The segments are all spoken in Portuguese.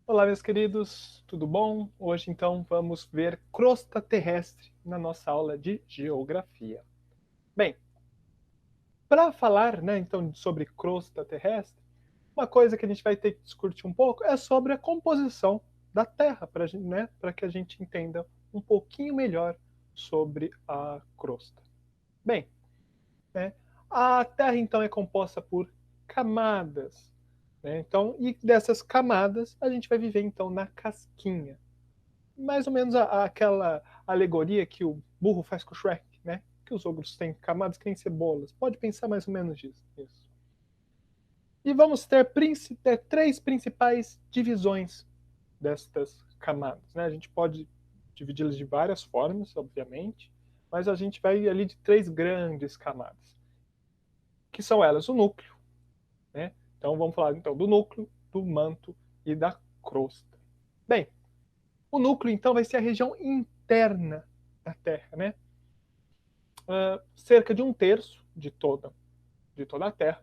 Olá, meus queridos, tudo bom? Hoje, então, vamos ver crosta terrestre na nossa aula de geografia. Bem, para falar, né, então, sobre crosta terrestre, uma coisa que a gente vai ter que discutir um pouco é sobre a composição da Terra, para né, que a gente entenda um pouquinho melhor sobre a crosta. Bem, né, a Terra, então, é composta por camadas, né? Então, e dessas camadas, a gente vai viver, então, na casquinha. Mais ou menos aquela alegoria que o burro faz com o Shrek, né? Que os ogros têm camadas que nem cebolas. Pode pensar mais ou menos nisso. Isso. E vamos ter três principais divisões destas camadas, né? A gente pode dividi-las de várias formas, obviamente, mas a gente vai ali de três grandes camadas, que são elas o núcleo, né? Então vamos falar então do núcleo, do manto e da crosta. Bem, o núcleo então vai ser a região interna da Terra, né? Cerca de um terço de toda a Terra,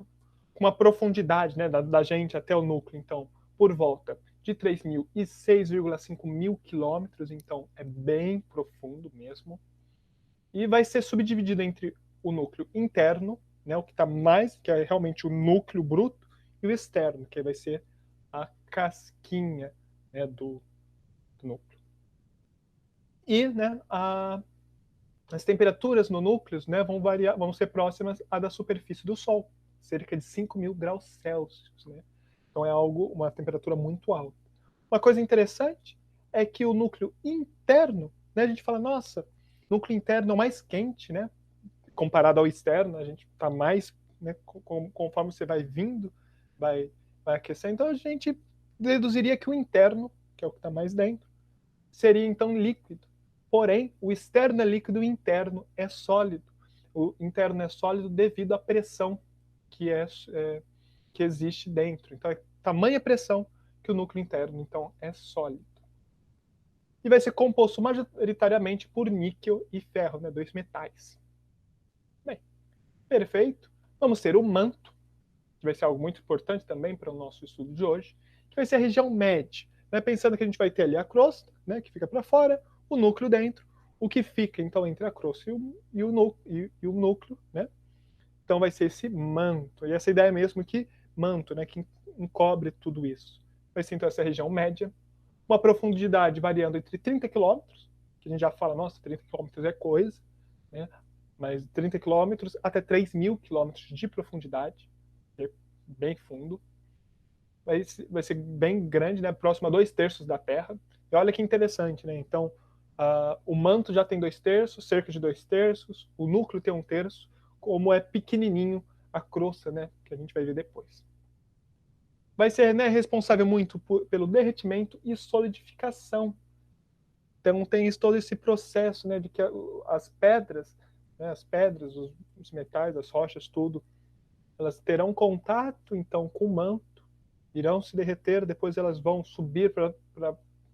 com uma profundidade, né, da gente até o núcleo, então, por volta de 3.006,5 mil quilômetros, então é bem profundo mesmo. E vai ser subdividido entre o núcleo interno, né, o que está mais, que é realmente o núcleo bruto, e o externo, que vai ser a casquinha, né, do núcleo. E, né, as temperaturas no núcleo, né, vão ser próximas à da superfície do Sol, cerca de 5.000 graus Celsius. Né? Então é uma temperatura muito alta. Uma coisa interessante é que o núcleo interno, né, a gente fala, nossa, o núcleo interno é o mais quente, né? Comparado ao externo, a gente está mais, né, conforme você vai vindo, vai, vai aquecer. Então a gente deduziria que o interno, que é o que está mais dentro, seria então líquido. Porém, o externo é líquido, o interno é sólido. O interno é sólido devido à pressão que existe dentro. Então, é tamanha pressão que o núcleo interno então é sólido. E vai ser composto majoritariamente por níquel e ferro, né, dois metais. Bem, perfeito. Vamos ter o manto, que vai ser algo muito importante também para o nosso estudo de hoje, que vai ser a região média. Né? Pensando que a gente vai ter ali a crosta, né, que fica para fora, o núcleo dentro, o que fica então entre a crosta e o núcleo, né? Então vai ser esse manto. E essa ideia mesmo que manto, né, que encobre tudo isso. Vai ser então essa região média, uma profundidade variando entre 30 quilômetros, que a gente já fala, nossa, 30 quilômetros é coisa, né? Mas 30 quilômetros até 3.000 quilômetros de profundidade, é bem fundo. Vai ser bem grande, né? Próximo a 2/3 da Terra. E olha que interessante, né? Então, o manto já tem 2/3, cerca de 2/3, o núcleo tem 1/3, como é pequenininho a crosta, né? Que a gente vai ver depois. Vai ser, né, responsável muito pelo derretimento e solidificação. Então tem todo esse processo, né, de que as pedras, né, os metais, as rochas, tudo, elas terão contato então com o manto, irão se derreter, depois elas vão subir para,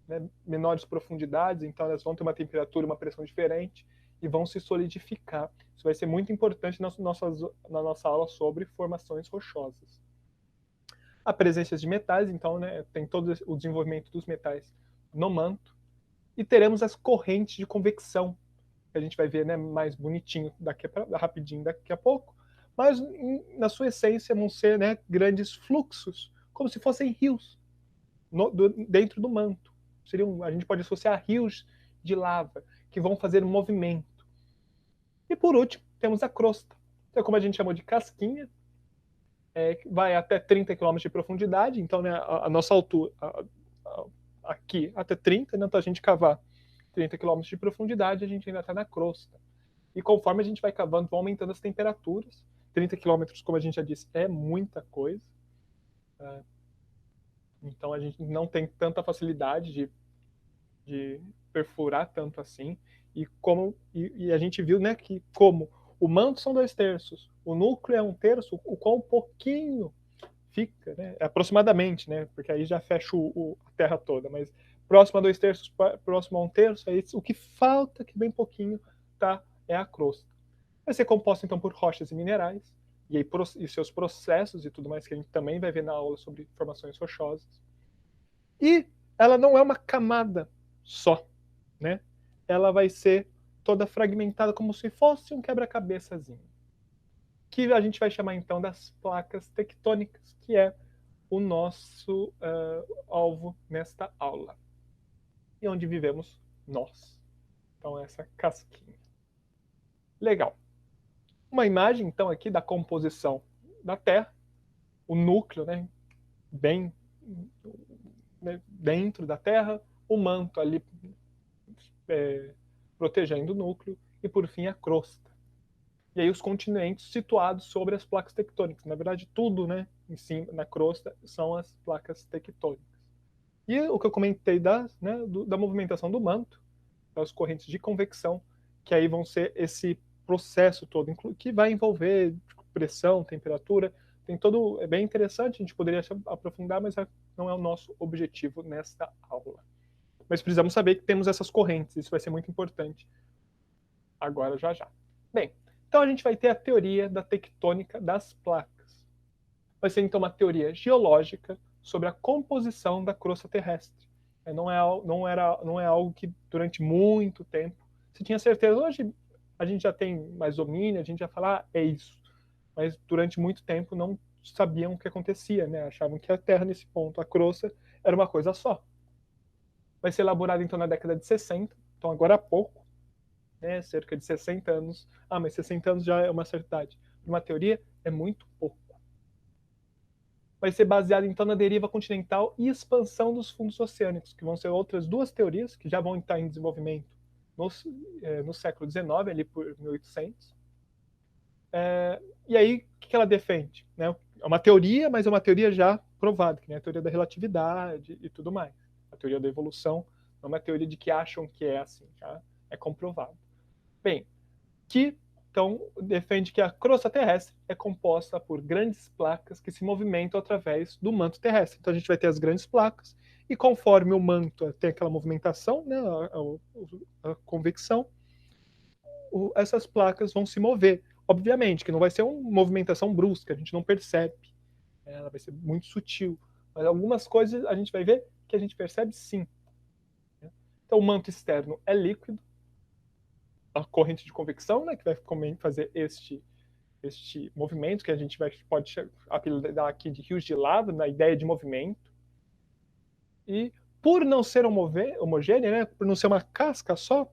né, menores profundidades, então elas vão ter uma temperatura, uma pressão diferente e vão se solidificar. Isso vai ser muito importante na nossa aula sobre formações rochosas. A presença de metais, então, né, tem todo o desenvolvimento dos metais no manto, e teremos as correntes de convecção, que a gente vai ver, né, mais bonitinho rapidinho daqui a pouco, mas na sua essência vão ser, né, grandes fluxos, como se fossem rios dentro do manto. A gente pode associar rios de lava que vão fazer um movimento. E por último, temos a crosta. Então, como a gente chamou de casquinha, vai até 30 quilômetros de profundidade, então, né, a nossa altura, aqui até 30, né, então a gente cavar 30 quilômetros de profundidade, a gente ainda está na crosta. E conforme a gente vai cavando, vão aumentando as temperaturas. 30 quilômetros, como a gente já disse, é muita coisa. Então a gente não tem tanta facilidade de perfurar tanto assim. E a gente viu, né, que como o manto são 2/3, o núcleo é 1/3, o qual um pouquinho fica, né, aproximadamente, né, porque aí já fecha a terra toda, mas próximo a 2/3, próximo a 1/3, aí o que falta, que bem pouquinho, tá, é a crosta. Vai ser composta então por rochas e minerais, e, aí, e seus processos e tudo mais que a gente também vai ver na aula sobre formações rochosas. E ela não é uma camada só, né? Ela vai ser toda fragmentada como se fosse um quebra-cabeçazinho, que a gente vai chamar então das placas tectônicas, que é o nosso alvo nesta aula, e onde vivemos nós. Então, essa casquinha. Legal. Uma imagem, então, aqui da composição da Terra, o núcleo, né, bem dentro da Terra, o manto ali protegendo o núcleo, e por fim a crosta. E aí os continentes situados sobre as placas tectônicas. Na verdade, tudo, né, em cima, na crosta, são as placas tectônicas. E o que eu comentei da movimentação do manto, das correntes de convecção, que aí vão ser esse processo todo, que vai envolver pressão, temperatura, tem todo, é bem interessante, a gente poderia aprofundar, mas não é o nosso objetivo nesta aula. Mas precisamos saber que temos essas correntes, isso vai ser muito importante agora, já já. Bem, então a gente vai ter a teoria da tectônica das placas. Vai ser então uma teoria geológica sobre a composição da crosta terrestre. Não é algo que durante muito tempo se tinha certeza. Hoje a gente já tem mais domínio, a gente já fala, é isso. Mas durante muito tempo não sabiam o que acontecia, né? Achavam que a Terra, nesse ponto, a crosta, era uma coisa só. Vai ser elaborado então na década de 60, então agora há pouco, né? Cerca de 60 anos. Ah, mas 60 anos já é uma certa idade. Uma teoria é muito pouco. Vai ser baseado então na deriva continental e expansão dos fundos oceânicos, que vão ser outras duas teorias que já vão estar em desenvolvimento no século XIX, ali por 1800. E aí, o que ela defende? Né? É uma teoria, mas é uma teoria já provada, que nem a teoria da relatividade e tudo mais. A teoria da evolução não é uma teoria de que acham que é assim, já é comprovado. Bem, que então defende que a crosta terrestre é composta por grandes placas que se movimentam através do manto terrestre. Então a gente vai ter as grandes placas e conforme o manto tem aquela movimentação, né, a convecção, essas placas vão se mover. Obviamente que não vai ser uma movimentação brusca, a gente não percebe, ela vai ser muito sutil, mas algumas coisas a gente vai ver que a gente percebe sim. Então o manto externo é líquido, a corrente de convecção, né, que vai fazer este movimento, que a gente pode apelidar aqui de rios de lava, na ideia de movimento. E por não ser homogênea, né, por não ser uma casca só,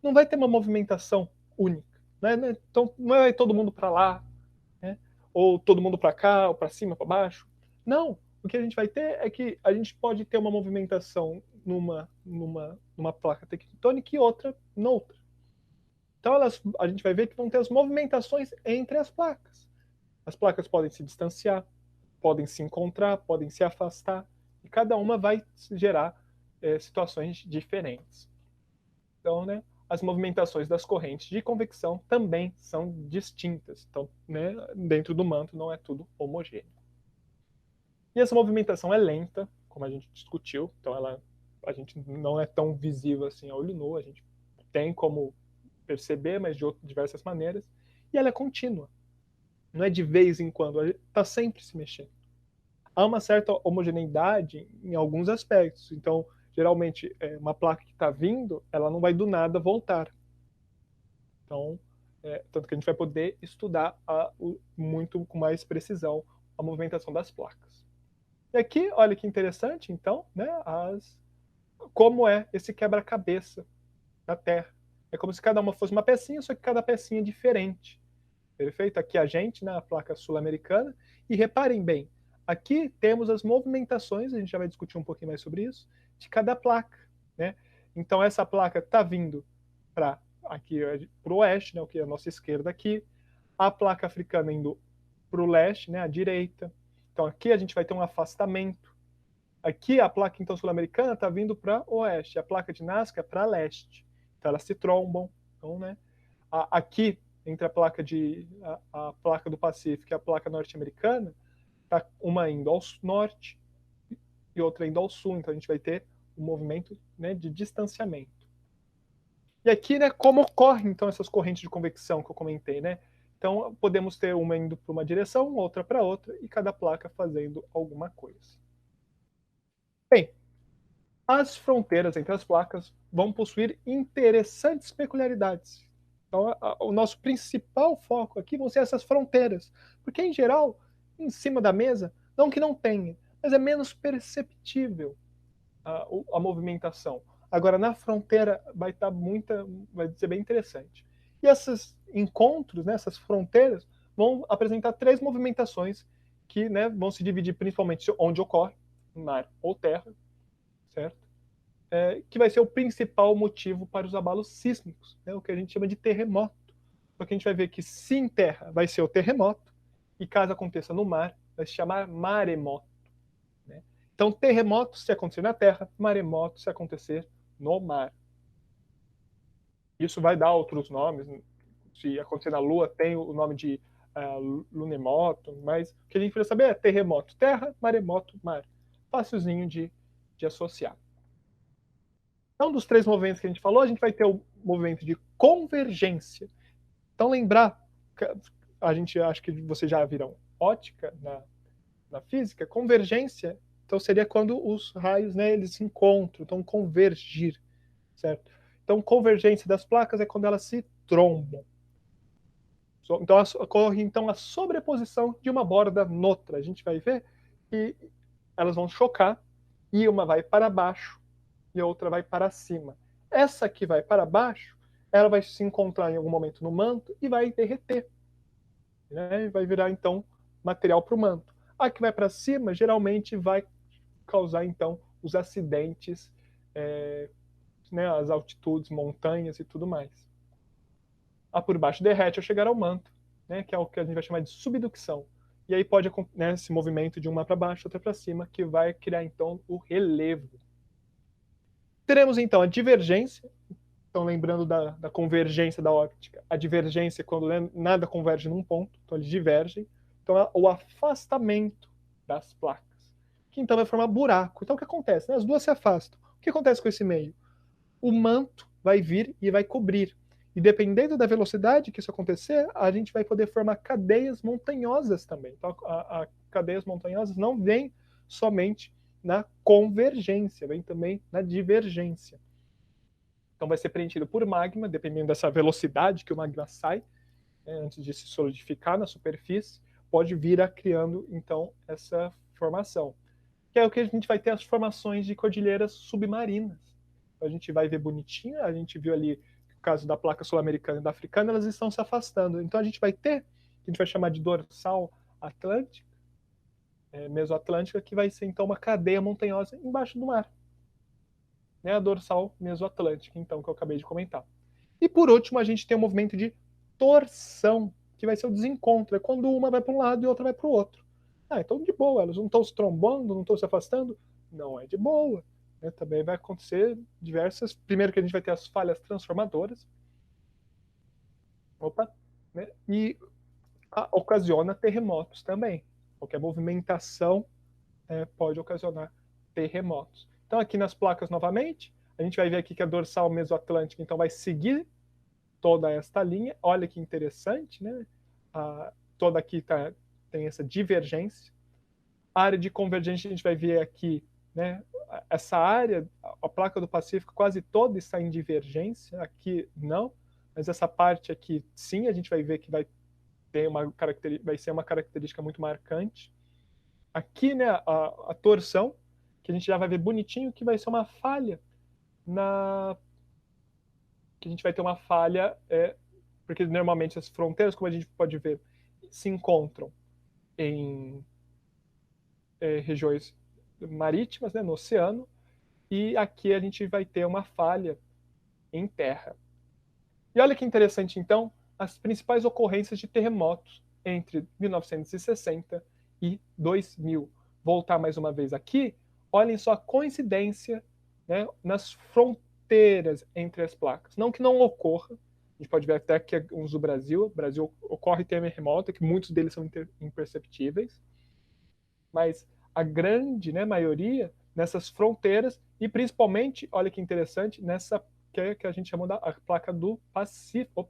não vai ter uma movimentação única. Né? Então não é todo mundo para lá, né, ou todo mundo para cá, ou para cima, para baixo. Não. O que a gente vai ter é que a gente pode ter uma movimentação numa placa tectônica e outra noutra. Então a gente vai ver que vão ter as movimentações entre as placas. As placas podem se distanciar, podem se encontrar, podem se afastar, e cada uma vai gerar situações diferentes. Então, né, as movimentações das correntes de convecção também são distintas. Então, né, dentro do manto não é tudo homogêneo. E essa movimentação é lenta, como a gente discutiu, então a gente não é tão visível assim a olho nu, a gente tem como perceber, mas de diversas maneiras, e ela é contínua. Não é de vez em quando, está sempre se mexendo. Há uma certa homogeneidade em alguns aspectos. Então, geralmente, uma placa que está vindo, ela não vai do nada voltar. Então, tanto que a gente vai poder estudar muito com mais precisão a movimentação das placas. E aqui, olha que interessante, então, né, como é esse quebra-cabeça da Terra. É como se cada uma fosse uma pecinha, só que cada pecinha é diferente. Perfeito? Aqui a gente, na placa sul-americana. E reparem bem, aqui temos as movimentações, a gente já vai discutir um pouquinho mais sobre isso, de cada placa. Né? Então essa placa está vindo para o oeste, né, o que é a nossa esquerda aqui. A placa africana indo para o leste, né, à direita. Então aqui a gente vai ter um afastamento. Aqui a placa então sul-americana está vindo para o oeste, a placa de Nazca para leste. Então elas se trombam. Então, né, aqui entre a placa do Pacífico e a placa norte-americana, tá uma indo ao norte e outra indo ao sul. Então a gente vai ter um movimento, né, de distanciamento. E aqui, né, como ocorrem então essas correntes de convecção que eu comentei, né? Então podemos ter uma indo para uma direção, outra para outra, e cada placa fazendo alguma coisa. Bem, as fronteiras entre as placas vão possuir interessantes peculiaridades. Então, o nosso principal foco aqui vão ser essas fronteiras, porque, em geral, em cima da mesa, não que não tenha, mas é menos perceptível a movimentação. Agora, na fronteira, vai ser bem interessante. E esses encontros, né, essas fronteiras, vão apresentar 3 movimentações que, né, vão se dividir principalmente onde ocorre, mar ou terra, certo? Que vai ser o principal motivo para os abalos sísmicos, né, o que a gente chama de terremoto. Porque a gente vai ver que se em terra vai ser o terremoto, e caso aconteça no mar, vai se chamar maremoto. Né? Então, terremoto se acontecer na terra, maremoto se acontecer no mar. Isso vai dar outros nomes. Se acontecer na Lua, tem o nome de lunemoto, mas o que a gente precisa saber é terremoto, terra, maremoto, mar. Facilzinho de associar. Então, dos 3 movimentos que a gente falou, a gente vai ter o movimento de convergência. Então, lembrar, a gente acho que vocês já viram ótica na física, convergência, então seria quando os raios, né, eles se encontram, então convergir, certo? Então, convergência das placas é quando elas se trombam. Então, ocorre então a sobreposição de uma borda noutra. A gente vai ver que elas vão chocar e uma vai para baixo e a outra vai para cima. Essa que vai para baixo, ela vai se encontrar em algum momento no manto e vai derreter. Né? E vai virar, então, material para o manto. A que vai para cima, geralmente vai causar, então, os acidentes, né, as altitudes, montanhas e tudo mais. A por baixo derrete ao chegar ao manto, né, que é o que a gente vai chamar de subducção. E aí pode, né, esse movimento de uma para baixo, outra para cima, que vai criar, então, o relevo. Teremos, então, a divergência. Então, lembrando da convergência da óptica, a divergência é quando nada converge num ponto, então eles divergem. Então, o afastamento das placas, que então vai formar buraco. Então, o que acontece? As duas se afastam. O que acontece com esse meio? O manto vai vir e vai cobrir. E dependendo da velocidade que isso acontecer, a gente vai poder formar cadeias montanhosas também. Então, a cadeias montanhosas não vem somente na convergência, vem também na divergência. Então vai ser preenchido por magma, dependendo dessa velocidade que o magma sai, antes de se solidificar na superfície, pode vir a criando, então, essa formação. Que é o que a gente vai ter as formações de cordilheiras submarinas. Então, a gente vai ver bonitinho, a gente viu ali o caso da placa sul-americana e da africana, elas estão se afastando. Então a gente vai ter, que a gente vai chamar de dorsal atlântica, mesoatlântica, que vai ser então uma cadeia montanhosa embaixo do mar. Né, a dorsal mesoatlântica, então, que eu acabei de comentar. E por último, a gente tem o movimento de torção, que vai ser o desencontro, é quando uma vai para um lado e outra vai para o outro. Então de boa, elas não estão se trombando, não estão se afastando? Não é de boa. Né? Também vai acontecer diversas. Primeiro que a gente vai ter as falhas transformadoras. Né? E ocasiona terremotos também. Qualquer movimentação pode ocasionar terremotos. Então, aqui nas placas novamente, a gente vai ver aqui que a dorsal mesoatlântica então vai seguir toda esta linha. Olha que interessante, né? Toda aqui tem essa divergência. A área de convergência a gente vai ver aqui, né? Essa área, a placa do Pacífico quase toda está em divergência. Aqui não, mas essa parte aqui sim, a gente vai ver que vai ser uma característica muito marcante. Aqui, né, a torção, que a gente já vai ver bonitinho, que vai ser uma falha que a gente vai ter uma falha, porque normalmente as fronteiras, como a gente pode ver, se encontram em regiões marítimas, né, no oceano, e aqui a gente vai ter uma falha em terra. E olha que interessante, então, as principais ocorrências de terremotos entre 1960 e 2000. Voltar mais uma vez aqui, olhem só a coincidência, né, nas fronteiras entre as placas. Não que não ocorra, a gente pode ver até que uns do Brasil, ocorre terremoto, que muitos deles são imperceptíveis, mas a grande, né, maioria nessas fronteiras e principalmente, olha que interessante, nessa que a gente chama da placa do Pacífico.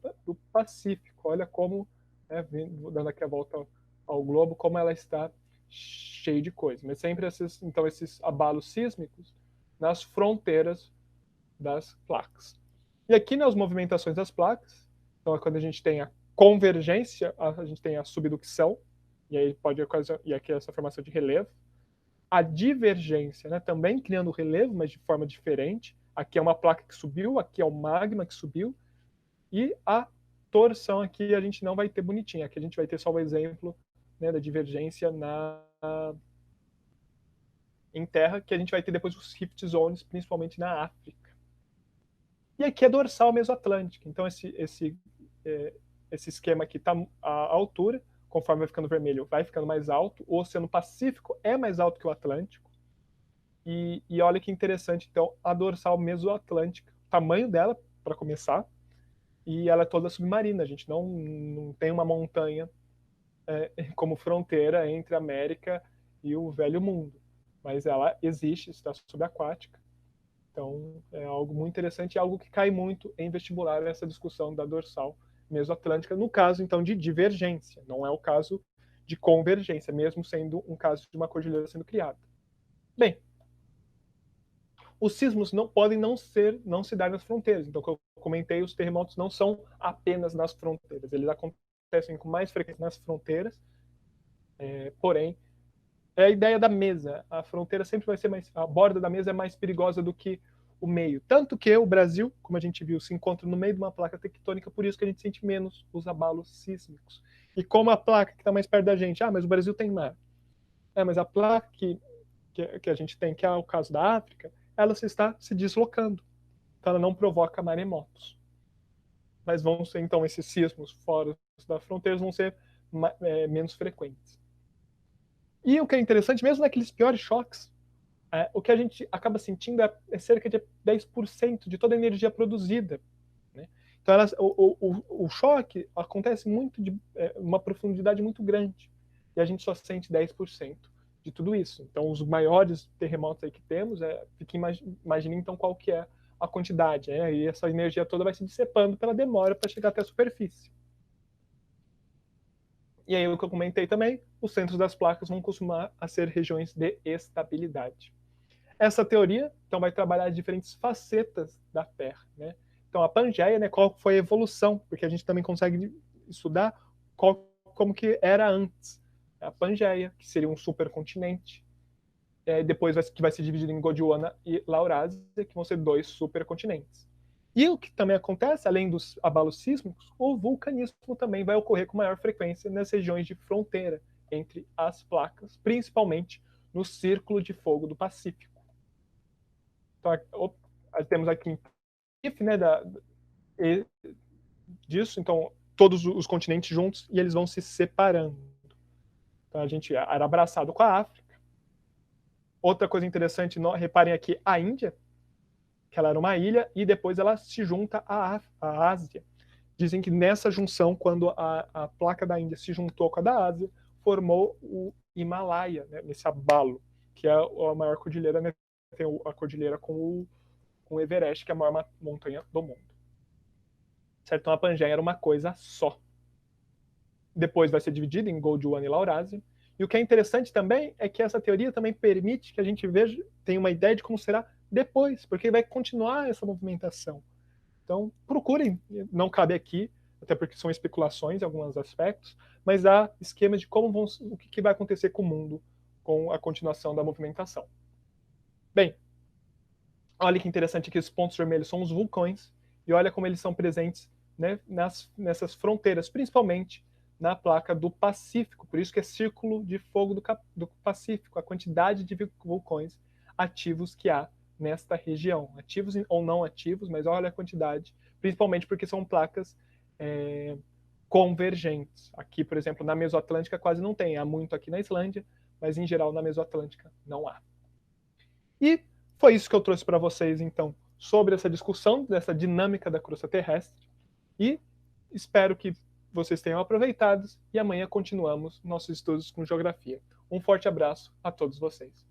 Olha como, né, dando aqui a volta ao globo, como ela está cheia de coisas. Mas sempre esses abalos sísmicos nas fronteiras das placas. E aqui nas movimentações das placas, então é quando a gente tem a convergência, a gente tem a subducção, e aí pode e aqui essa formação de relevo. A divergência, né, também criando relevo, mas de forma diferente. Aqui é uma placa que subiu, aqui é o magma que subiu. E a torção aqui a gente não vai ter bonitinha. Aqui a gente vai ter só o exemplo, né, da divergência em terra, que a gente vai ter depois os rift zones, principalmente na África. E aqui é dorsal mesoatlântica. Então esse esquema aqui está a altura, conforme vai ficando vermelho, vai ficando mais alto. O Oceano Pacífico é mais alto que o Atlântico. E olha que interessante, então, a dorsal mesoatlântica, o tamanho dela, para começar, e ela é toda submarina. A gente não tem uma montanha como fronteira entre a América e o Velho Mundo, mas ela existe, está subaquática. Então, é algo muito interessante e algo que cai muito em vestibular, essa discussão da dorsal mesoatlântica, no caso, então, de divergência. Não é o caso de convergência, mesmo sendo um caso de uma cordilheira sendo criada. Bem, os sismos não podem não se dar nas fronteiras. Então, como eu comentei, os terremotos não são apenas nas fronteiras. Eles acontecem com mais frequência nas fronteiras, porém, é a ideia da mesa. A fronteira sempre vai ser mais... A borda da mesa é mais perigosa do que o meio. Tanto que o Brasil, como a gente viu, se encontra no meio de uma placa tectônica, por isso que a gente sente menos os abalos sísmicos. E como a placa que está mais perto da gente, mas o Brasil tem mar. Mas a placa que a gente tem, que é o caso da África, ela está se deslocando. Então ela não provoca maremotos. Mas vão ser, então, esses sismos fora das fronteiras vão ser menos frequentes. E o que é interessante, mesmo naqueles piores choques, o que a gente acaba sentindo é cerca de 10% de toda a energia produzida. Né? Então o choque acontece muito de uma profundidade muito grande. E a gente só sente 10% de tudo isso. Então os maiores terremotos aí que temos, imagine então qual que é a quantidade. E essa energia toda vai se dissipando pela demora para chegar até a superfície. E aí o que eu comentei também, os centros das placas vão costumar a ser regiões de estabilidade. Essa teoria, então, vai trabalhar diferentes facetas da Terra, né? Então, a Pangeia, né, qual foi a evolução, porque a gente também consegue estudar como que era antes. A Pangeia, que seria um supercontinente, depois que vai se dividir em Gondwana e Laurásia, que vão ser 2 supercontinentes. E o que também acontece, além dos abalos sísmicos, o vulcanismo também vai ocorrer com maior frequência nas regiões de fronteira entre as placas, principalmente no Círculo de Fogo do Pacífico. Então, temos aqui GIF, né, disso, então todos os continentes juntos e eles vão se separando. Então a gente era abraçado com a África. Outra coisa interessante, reparem aqui a Índia, que ela era uma ilha e depois ela se junta à Ásia. Dizem que nessa junção, quando a placa da Índia se juntou com a da Ásia, formou o Himalaia, né, nesse abalo, que é a maior cordilheira, né, tem a cordilheira com o Everest, que é a maior montanha do mundo. Certo? Então a Pangeia era uma coisa só. Depois vai ser dividida em Gondwana e Laurásia. E o que é interessante também é que essa teoria também permite que a gente tenha uma ideia de como será depois, porque vai continuar essa movimentação. Então, procurem, não cabe aqui, até porque são especulações em alguns aspectos, mas há esquemas de o que vai acontecer com o mundo com a continuação da movimentação. Bem, olha que interessante que os pontos vermelhos são os vulcões, e olha como eles são presentes, né, nessas fronteiras, principalmente na placa do Pacífico, por isso que é Círculo de Fogo do Pacífico, a quantidade de vulcões ativos que há nesta região, ativos ou não ativos, mas olha a quantidade, principalmente porque são placas convergentes. Aqui, por exemplo, na Mesoatlântica quase não tem, há muito aqui na Islândia, mas em geral na Mesoatlântica não há. E foi isso que eu trouxe para vocês, então, sobre essa discussão, dessa dinâmica da crosta terrestre. E espero que vocês tenham aproveitado e amanhã continuamos nossos estudos com geografia. Um forte abraço a todos vocês.